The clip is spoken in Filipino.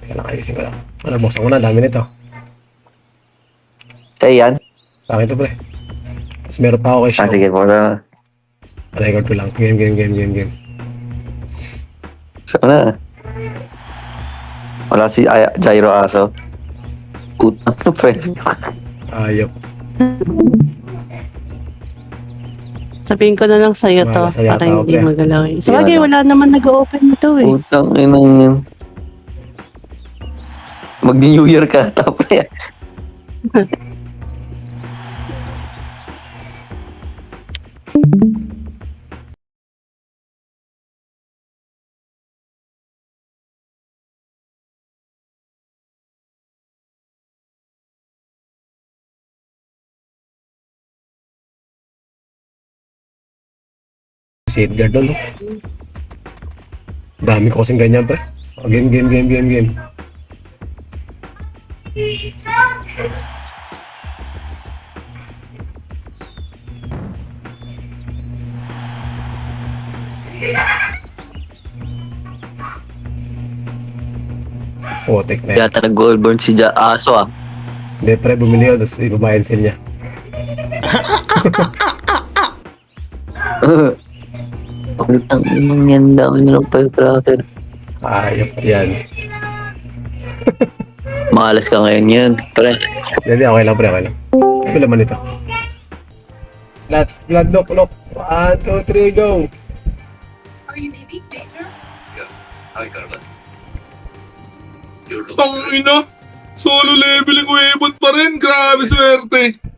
Kailangan ayusin ko lang. Ano, buksan ko na. Dami nito. Sa'yo yan? Sa akin to, pre. Tapos meron pa ako kay Shaw. Sige po na. Record ko lang. Game. So na. Wala si Jairo Aso. Putang na friend. Ayop. Sabihin ko na lang sa'yo to, Wala, saya para tao, hindi pre. magalawin. Sa bagay, Yan, wala naman nag-open nito eh. Putang inang yan. Mag-New Year ka, tapos Si Edgar doon, no? Dami ko kasing ganyan, pre. Oh, game. Putik na yan. yata nag-goldborn si Aso ah. Hindi, pre, bumili yun. Tapos ibabayan sale niya. Putang inang yan, dami nilang firecracker. Ayop yan. Maalas ka ngayon yan. Pre, Hindi, okay lang, pre. Okay lang. Ano laman ito? Blood lock. 1, 2, 3, go! Tangina! Solo leveling weapon pa rin! Grabe swerte!